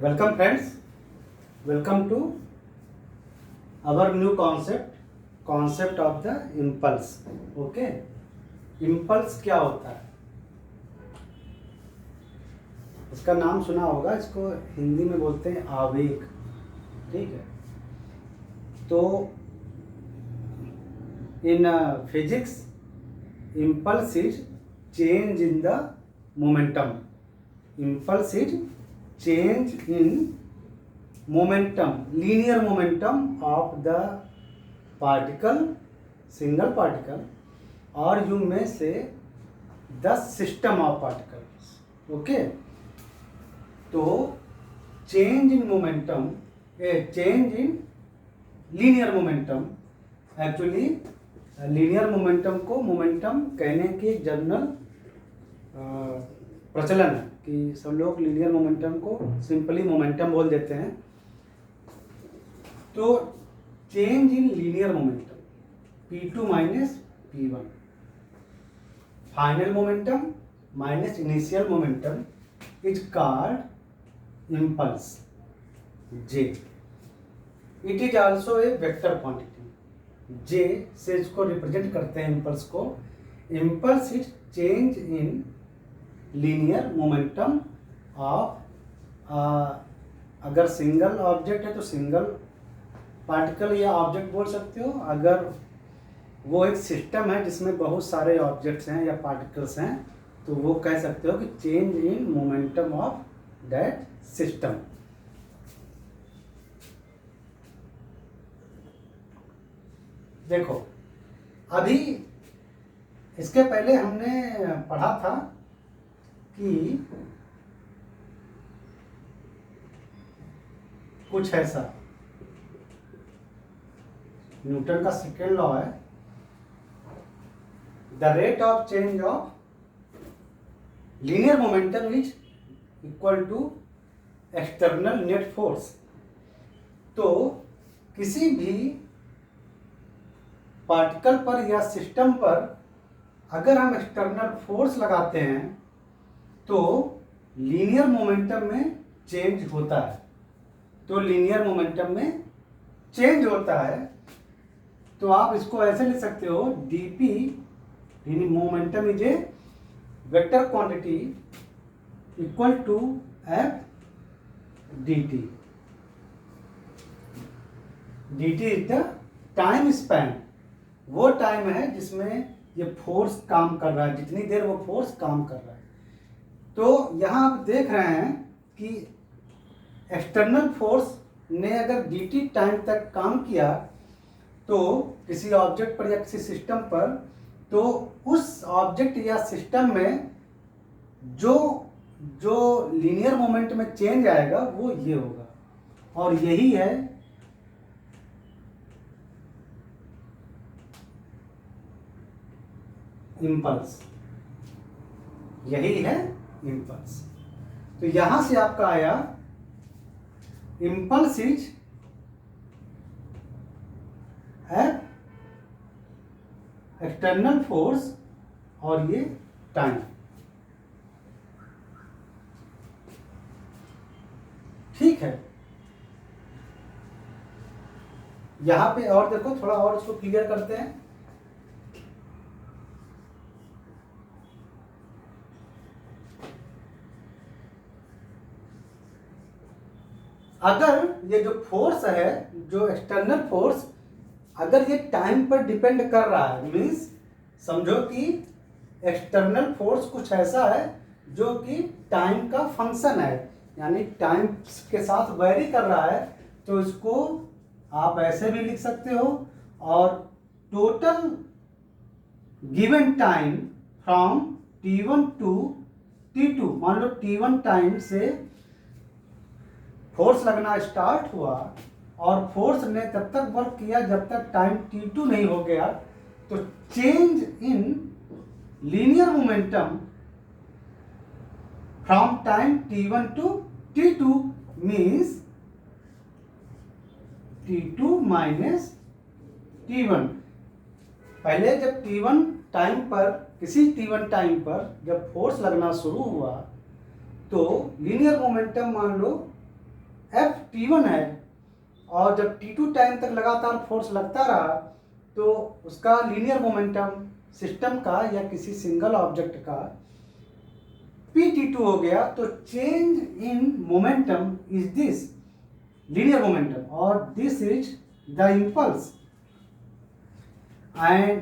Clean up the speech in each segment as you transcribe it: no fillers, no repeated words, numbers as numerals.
Welcome friends, welcome to our new concept of the impulse. Okay, impulse क्या होता है? इसका नाम सुना होगा, इसको हिंदी में बोलते हैं आवेग। ठीक है, तो in physics impulse is change in the momentum. Impulse is change in momentum, linear momentum of the particle, single particle, or you may say the system of particles. Okay, तो change in momentum, change in linear momentum, actually linear momentum को momentum कहने की general प्रचलन है कि सब लोग linear momentum को सिंपली मोमेंटम बोल देते हैं। तो change in linear momentum P2 minus P1, final momentum minus initial momentum is called impulse J. It is also a vector quantity. J से इसको रिप्रेजेंट करते हैं इम्पल्स को। Impulse is change in linear momentum of, अगर single object है तो single particle या object बोल सकते हो। अगर वो एक सिस्टम है जिसमें बहुत सारे ऑब्जेक्ट्स हैं या पार्टिकल्स हैं तो वो कह सकते हो कि change in momentum of that system. देखो, अभी इसके पहले हमने पढ़ा था कि कुछ ऐसा, न्यूटन का सेकेंड लॉ है, the rate of change of linear momentum is equal to external net force. तो किसी भी पार्टिकल पर या सिस्टम पर अगर हम एक्सटर्नल फोर्स लगाते हैं तो लीनियर मोमेंटम में चेंज होता है। तो लीनियर मोमेंटम में चेंज होता है तो आप इसको ऐसे लिख सकते हो, dp momentum is a vector quantity equal to f dt। dt is the time span, वो टाइम है जिसमें ये फोर्स काम कर रहा है, जितनी देर वो फोर्स काम कर रहा है। तो यहाँ आप देख रहे हैं कि एक्सटर्नल फोर्स ने अगर dt टाइम तक काम किया तो किसी ऑब्जेक्ट पर या किसी सिस्टम पर, तो उस ऑब्जेक्ट या सिस्टम में जो लीनियर मोमेंट में चेंज आएगा वो ये होगा। और यही है इम्पल्स, यही है इम्पल्स। तो यहां से आपका आया इम्पल्स इज एक्सटर्नल फोर्स और ये टाइम। ठीक है, यहां पे और देखो, थोड़ा और इसको क्लियर करते हैं। अगर ये जो फोर्स है, जो एक्सटर्नल फोर्स, अगर ये टाइम पर डिपेंड कर रहा है, मीन्स समझो कि एक्सटर्नल फोर्स कुछ ऐसा है जो कि टाइम का फंक्शन है, यानी टाइम के साथ वेरी कर रहा है, तो इसको आप ऐसे भी लिख सकते हो। और total given time from t1 to t2, मान लो t1 टाइम से फोर्स लगना स्टार्ट हुआ और फोर्स ने तब तक वर्क किया जब तक टाइम t2 नहीं हो गया। तो change in linear momentum from time t1 to t2 means t2 minus t1। पहले जब t1 टाइम पर, किसी t1 टाइम पर जब फोर्स लगना शुरू हुआ तो लीनियर मोमेंटम मान लो एफ T1 है और जब T2 टाइम तक लगातार फोर्स लगता रहा तो उसका लीनियर मोमेंटम सिस्टम का या किसी सिंगल ऑब्जेक्ट का P T2 हो गया। तो change in momentum is this linear momentum और this is the impulse and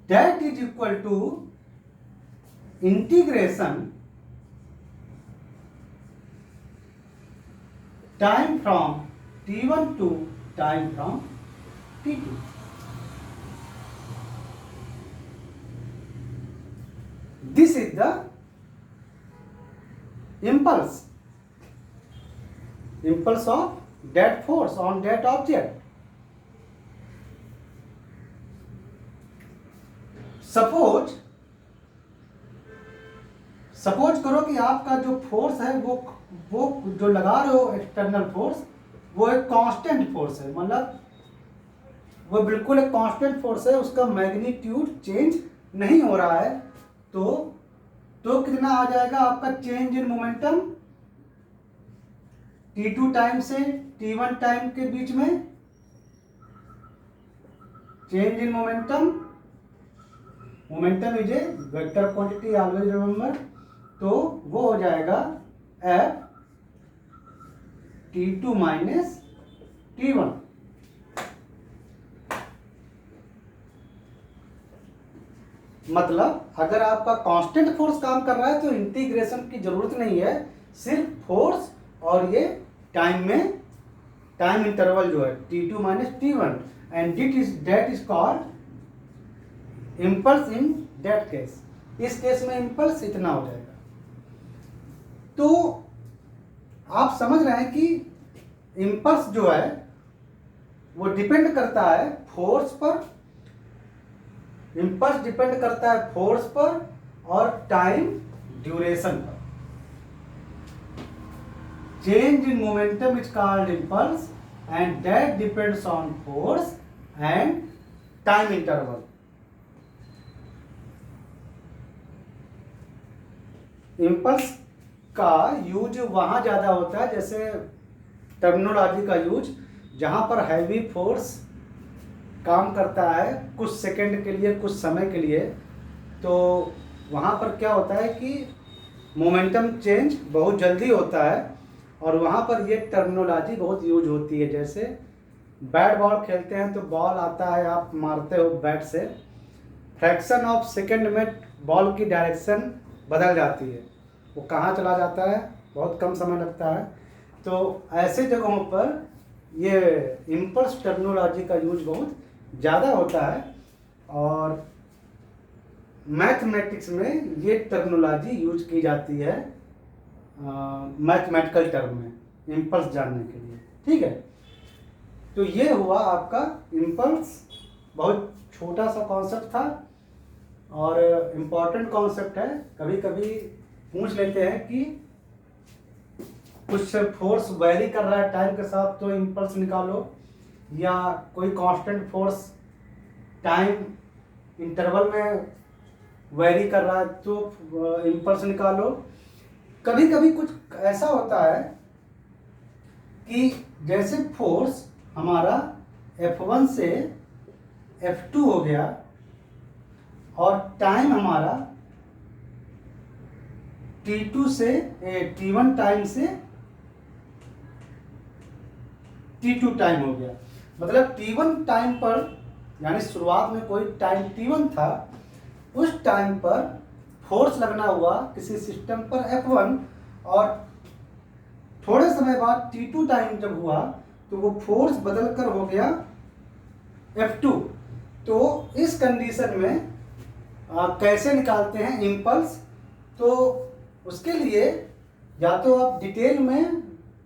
that is equal to integration time from T1 to time from T2. This is the impulse of that force on that object. Suppose करो कि आपका जो force है वो जो लगा रहे हो एक्सटर्नल फोर्स वो एक कांस्टेंट फोर्स है, मतलब वो बिल्कुल एक कांस्टेंट फोर्स है, उसका मैग्नीट्यूड चेंज नहीं हो रहा है। तो कितना आ जाएगा आपका change in momentum T2 time से T1 टाइम के बीच में change in momentum is a vector quantity, always remember. तो वो हो जाएगा F T2 माइनस T1। मतलब अगर आपका कांस्टेंट फोर्स काम कर रहा है तो इंटीग्रेशन की जरूरत नहीं है, सिर्फ फोर्स और ये टाइम इंटरवल जो है T2 minus T1 and that is called impulse in that case. इस केस में इम्पल्स इतना हो जाएगा। तो आप समझ रहे हैं कि इम्पल्स जो है वो डिपेंड करता है फोर्स पर, इम्पल्स डिपेंड करता है फोर्स पर और टाइम ड्यूरेशन पर। Change in momentum is called impulse and that depends on force and time interval. Impulse का यूज वहाँ ज़्यादा होता है, जैसे टर्मिनोलॉजी का यूज जहाँ पर हैवी फोर्स काम करता है कुछ सेकंड के लिए, कुछ समय के लिए, तो वहाँ पर क्या होता है कि मोमेंटम चेंज बहुत जल्दी होता है और वहाँ पर ये टर्मिनोलॉजी बहुत यूज होती है। जैसे बैट बॉल खेलते हैं तो बॉल आता है, आप मारते हो बैट से, फ्रैक्शन ऑफ सेकंड में बॉल की डायरेक्शन बदल जाती है, वो कहाँ चला जाता है, बहुत कम समय लगता है। तो ऐसे जगहों पर ये इम्पल्स टर्मिनोलॉजी का यूज बहुत ज़्यादा होता है और मैथमेटिक्स में ये टर्मिनोलॉजी यूज की जाती है मैथमेटिकल टर्म में इम्पल्स जानने के लिए। ठीक है, तो ये हुआ आपका इम्पल्स। बहुत छोटा सा कॉन्सेप्ट था और इम्पॉर्टेंट कॉन्सेप्ट है। कभी कभी पूछ लेते हैं कि कुछ फोर्स वैरी कर रहा है टाइम के साथ तो इम्पल्स निकालो, या कोई कांस्टेंट फोर्स टाइम इंटरवल में वैरी कर रहा है तो इम्पल्स निकालो। कभी कभी कुछ ऐसा होता है कि जैसे फोर्स हमारा F1 से F2 हो गया और टाइम हमारा T2 से T1 टाइम से T2 टाइम हो गया। मतलब T1 टाइम पर, यानी शुरुआत में कोई टाइम T1 था, उस टाइम पर फोर्स लगना हुआ किसी सिस्टम पर F1 और थोड़े समय बाद T2 टाइम जब हुआ तो वो फोर्स बदलकर हो गया F2। तो इस कंडीशन में कैसे निकालते हैं इम्पल्स, तो उसके लिए या तो आप डिटेल में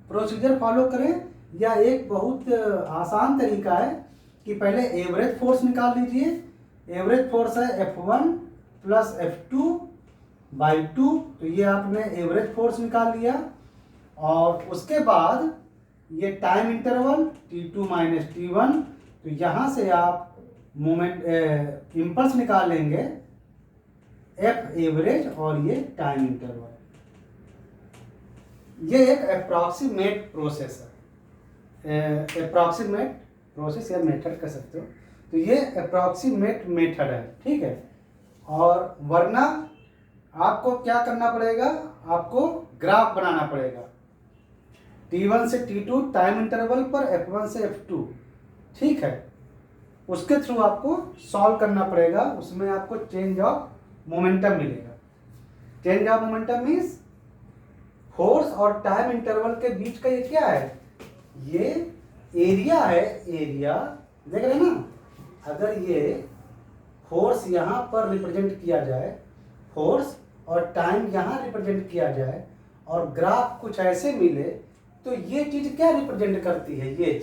प्रोसीजर फॉलो करें या एक बहुत आसान तरीका है कि पहले एवरेज फोर्स निकाल लीजिए। एवरेज फोर्स है F1 प्लस F2 बाई 2, तो ये आपने एवरेज फोर्स निकाल लिया। और उसके बाद ये time interval T2 minus T1, तो यहाँ से आप मोमेंट इम्पल्स निकाल लेंगे F एवरेज और ये टाइम इंटरवल। ये एक अप्रॉक्सीमेट प्रोसेस है, अप्रॉक्सीमेट प्रोसेस या मेथड कह सकते हो। तो ये अप्रॉक्सीमेट मेथड है, ठीक है। और वरना आपको क्या करना पड़ेगा, आपको ग्राफ बनाना पड़ेगा T1 से T2 टाइम इंटरवल पर F1 से F2, ठीक है। उसके थ्रू आपको सॉल्व करना पड़ेगा, उसमें आपको चेंज ऑफ मोमेंटम मिलेगा। Change of momentum means force और टाइम इंटरवल के बीच का ये क्या है, ये एरिया है, एरिया देख रहे हैं ना। अगर ये फोर्स यहाँ पर रिप्रेजेंट किया जाए, फोर्स और टाइम यहाँ रिप्रेजेंट किया जाए, और ग्राफ कुछ ऐसे मिले, तो ये चीज क्या रिप्रेजेंट करती है, ये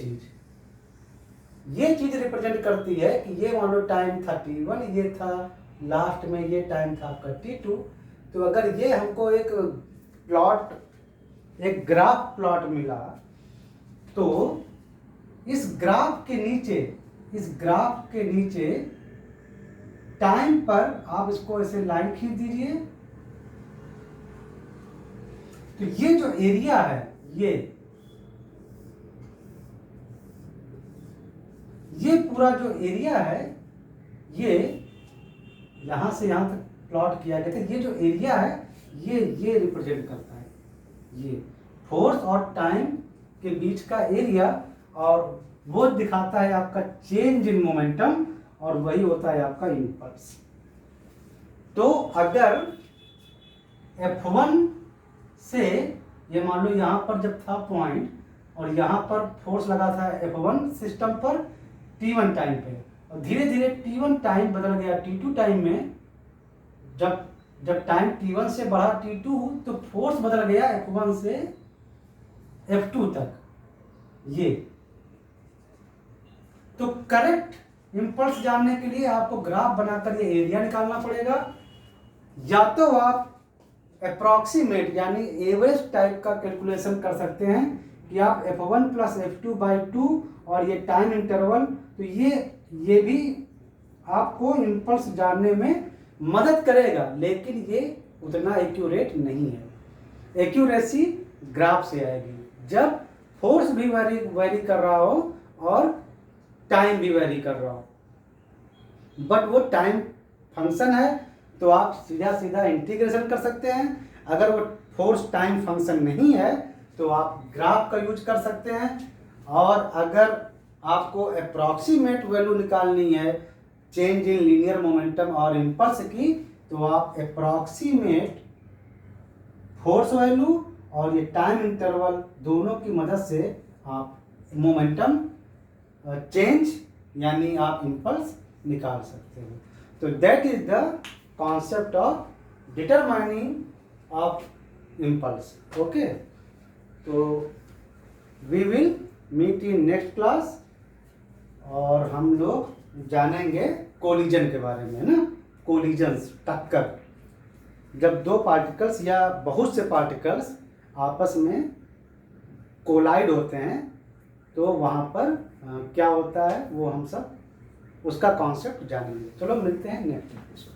चीज रिप्रेजेंट करती है कि ये मान लो टाइम था T1, ये था लास्ट में ये टाइम था आपका T2। तो अगर ये हमको एक प्लॉट, एक ग्राफ प्लॉट मिला, तो इस ग्राफ के नीचे टाइम पर आप इसको ऐसे लाइन खींच दीजिए। तो ये जो एरिया है, ये पूरा जो एरिया है, ये यहां से यहां तक प्लॉट किया गया था, ये जो एरिया है ये रिप्रेजेंट करता है ये फोर्स और टाइम के बीच का एरिया, और वो दिखाता है आपका चेंज इन मोमेंटम, और वही होता है आपका इंपल्स। तो अगर F1 से, ये मान लो यहाँ पर जब था पॉइंट, और यहाँ पर फोर्स लगा था F1 सिस्टम पर T1 टाइम पे, और धीरे धीरे T1 टाइम बदल गया T2 टाइम में। जब टाइम T1 से बढ़ा T2, तो फोर्स बदल गया F1 से F2 तक। ये तो करेक्ट इंपल्स जानने के लिए आपको ग्राफ बनाकर ये एरिया निकालना पड़ेगा, या तो आप अप्रॉक्सीमेट यानी एवरेज टाइप का कैलकुलेशन कर सकते हैं कि आप F1 प्लस F2/2 और ये टाइम इंटरवल, तो ये भी आपको इंपल्स जानने में मदद करेगा, लेकिन ये उतना एक्यूरेट नहीं है। एक्यूरेसी ग्राफ से आएगी जब फोर्स भी वेरी कर रहा हो और टाइम भी वेरी कर रहा हो। बट वो टाइम फंक्शन है, तो आप सीधा इंटीग्रेशन कर सकते हैं। अगर वो फोर्स टाइम फंक्शन नहीं है, तो आप ग्राफ का यूज कर सकते हैं। और अगर आपको अप्रॉक्सीमेट वैल्यू निकालनी है चेंज इन लीनियर मोमेंटम और इंपल्स की, तो आप अप्रॉक्सीमेट फोर्स वैल्यू और ये टाइम इंटरवल दोनों की मदद से आप मोमेंटम चेंज यानी आप इंपल्स निकाल सकते हो। तो that is the concept of determining of impulse. Okay, तो we will meet in next class, और हम लोग जानेंगे कोलिजन के बारे में, ना, कोलिजन्स, टक्कर। जब दो पार्टिकल्स या बहुत से पार्टिकल्स आपस में कोलाइड होते हैं, तो वहाँ पर क्या होता है वो हम सब उसका कॉन्सेप्ट जानेंगे। चलो मिलते हैं नेक्स्ट एपिसोड।